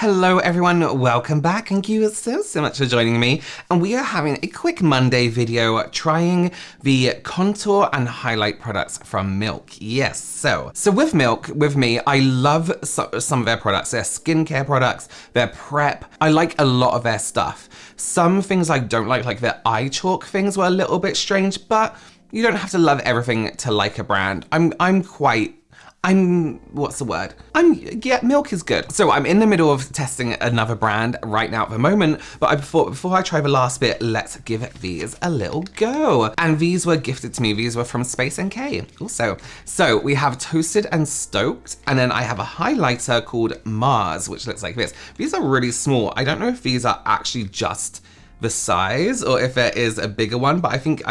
Hello everyone, welcome back. Thank you so much for joining me. And we are having a quick Monday video trying the contour and highlight products from Milk. Yes, so with Milk, with me, I love some of their products, their skincare products, their prep. I like a lot of their stuff. Some things I don't like their eye chalk things were a little bit strange, but you don't have to love everything to like a brand. Yeah, Milk is good. So I'm in the middle of testing another brand right now at the moment, but before I try the last bit, let's give these a little go. And these were gifted to me. These were from Space NK also. So we have Toasted and Stoked, and then I have a highlighter called Mars, which looks like this. These are really small. I don't know if these are actually just the size or if there is a bigger one, but I think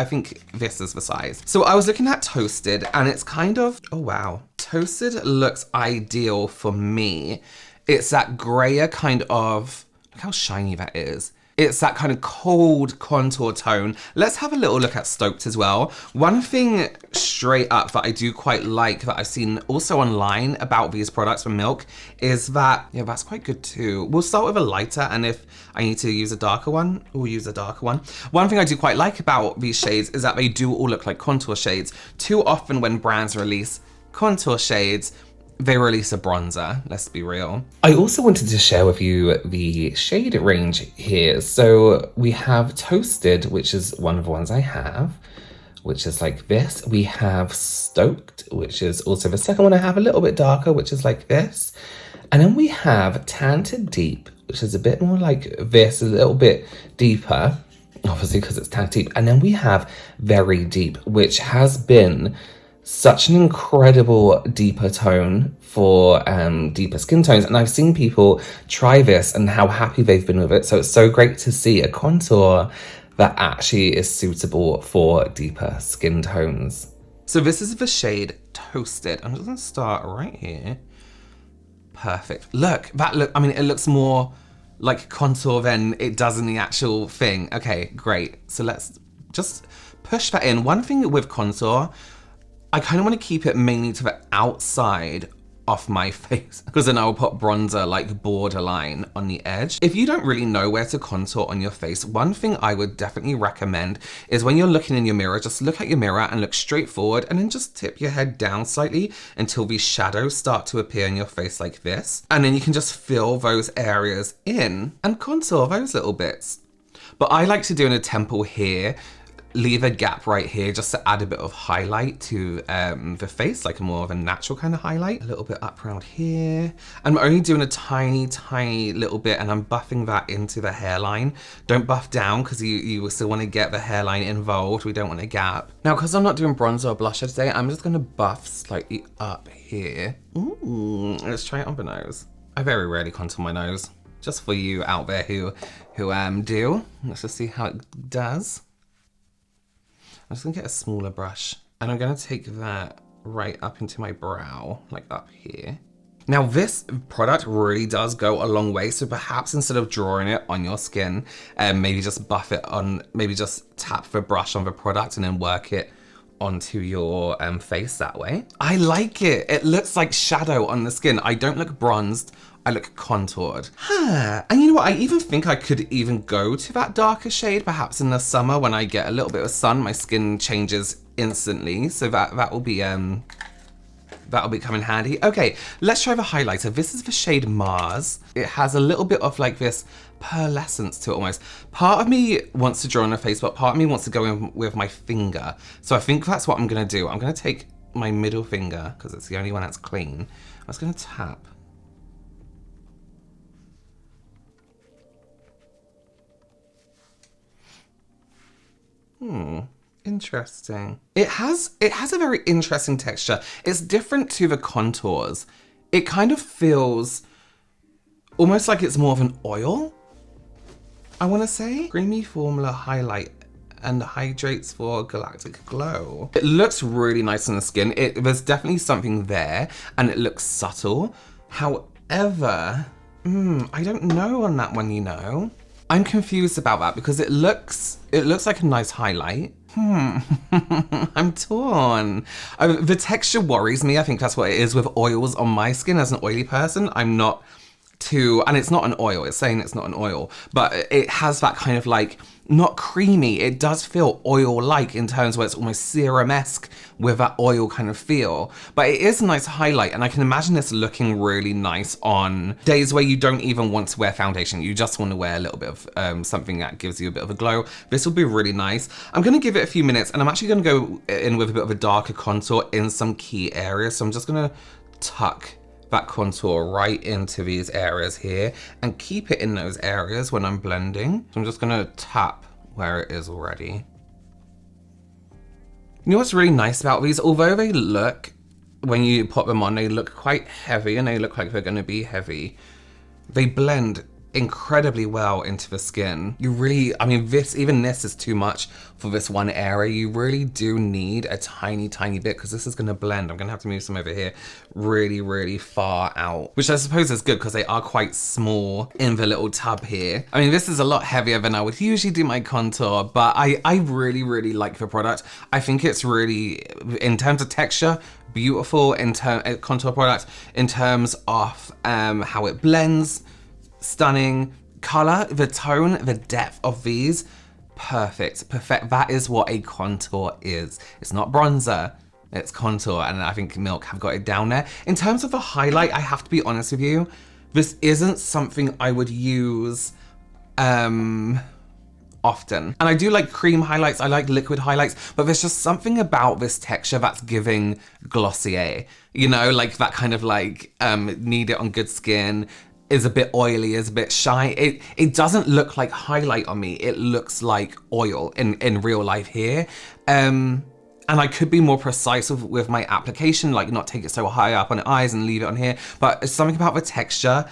this is the size. So I was looking at Toasted and it's kind of, oh wow. Toasted looks ideal for me. It's that grayer kind of, look how shiny that is. It's that kind of cold contour tone. Let's have a little look at Stoked as well. One thing straight up that I do quite like that I've seen also online about these products from Milk is that, yeah, that's quite good too. We'll start with a lighter, and if I need to use a darker one, we'll use a darker one. One thing I do quite like about these shades is that they do all look like contour shades. Too often when brands release contour shades, they release a bronzer, let's be real. I also wanted to share with you the shade range here. So we have Toasted, which is one of the ones I have, which is like this. We have Stoked, which is also the second one I have, a little bit darker, which is like this. And then we have Tan to Deep, which is a bit more like this, a little bit deeper, obviously because it's Tan Deep. And then we have Very Deep, which has been such an incredible deeper tone for deeper skin tones, and I've seen people try this and how happy they've been with it. So it's so great to see a contour that actually is suitable for deeper skin tones. So this is the shade Toasted. I'm just gonna start right here. Perfect. I mean, it looks more like contour than it does in the actual thing. Okay, great. So let's just push that in. One thing with contour, I kind of want to keep it mainly to the outside of my face, because then I'll put bronzer like borderline on the edge. If you don't really know where to contour on your face, one thing I would definitely recommend is when you're looking in your mirror, just look at your mirror and look straight forward, and then just tip your head down slightly until these shadows start to appear in your face like this. And then you can just fill those areas in and contour those little bits. But I like to do in a temple here, leave a gap right here just to add a bit of highlight to the face, like a more of a natural kind of highlight. A little bit up around here. I'm only doing a tiny little bit, and I'm buffing that into the hairline. Don't buff down, because you still want to get the hairline involved. We don't want a gap. Now, because I'm not doing bronzer or blusher today, I'm just going to buff slightly up here. Ooh, let's try it on the nose. I very rarely contour my nose, just for you out there who do. Let's just see how it does. I'm just gonna get a smaller brush, and I'm gonna take that right up into my brow, like up here. Now this product really does go a long way, so perhaps instead of drawing it on your skin, maybe just buff it on, maybe just tap the brush on the product and then work it onto your face that way. I like it. It looks like shadow on the skin. I don't look bronzed, I look contoured. And you know what, I even think I could even go to that darker shade, perhaps in the summer when I get a little bit of sun, my skin changes instantly. So that'll be come in handy. Okay, let's try the highlighter. This is the shade Mars. It has a little bit of like this pearlescence to it almost. Part of me wants to draw on the face, but part of me wants to go in with my finger. So I think that's what I'm gonna do. I'm gonna take my middle finger, because it's the only one that's clean. I'm just gonna tap. Interesting. It has a very interesting texture. It's different to the contours. It kind of feels almost like it's more of an oil, I want to say. Creamy formula highlight and hydrates for galactic glow. It looks really nice on the skin. There's definitely something there, and it looks subtle. However, I don't know on that one, you know. I'm confused about that because it looks like a nice highlight. I'm torn. The texture worries me. I think that's what it is with oils on my skin. As an oily person, I'm not to, and it's not an oil, it's saying it's not an oil, but it has that kind of like, not creamy, it does feel oil-like in terms where it's almost serum-esque with that oil kind of feel. But it is a nice highlight, and I can imagine this looking really nice on days where you don't even want to wear foundation. You just want to wear a little bit of something that gives you a bit of a glow. This will be really nice. I'm going to give it a few minutes, and I'm actually going to go in with a bit of a darker contour in some key areas. So I'm just going to tuck that contour right into these areas here and keep it in those areas when I'm blending. So I'm just gonna tap where it is already. You know what's really nice about these? Although they look, when you put them on, they look quite heavy and they look like they're gonna be heavy, they blend incredibly well into the skin. You really, I mean, even this is too much for this one area. You really do need a tiny bit, because this is gonna blend. I'm gonna have to move some over here really far out, which I suppose is good because they are quite small in the little tub here. I mean, this is a lot heavier than I would usually do my contour, but I really like the product. I think it's really, in terms of texture, beautiful in contour product, in terms of how it blends, stunning. Color, the tone, the depth of these, perfect. That is what a contour is. It's not bronzer, it's contour, and I think Milk have got it down there. In terms of the highlight, I have to be honest with you, this isn't something I would use often. And I do like cream highlights, I like liquid highlights, but there's just something about this texture that's giving Glossier. You know, like that kind of like, need it on good skin, is a bit oily, is a bit shy. It doesn't look like highlight on me. It looks like oil in real life here. And I could be more precise with my application, like not take it so high up on the eyes and leave it on here. But something about the texture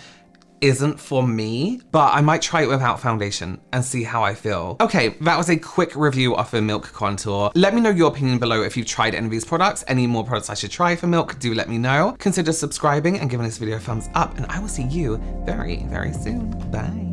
isn't for me, but I might try it without foundation and see how I feel. Okay, that was a quick review of the Milk contour. Let me know your opinion below if you've tried any of these products. Any more products I should try for Milk, do let me know. Consider subscribing and giving this video a thumbs up, and I will see you very soon. Bye.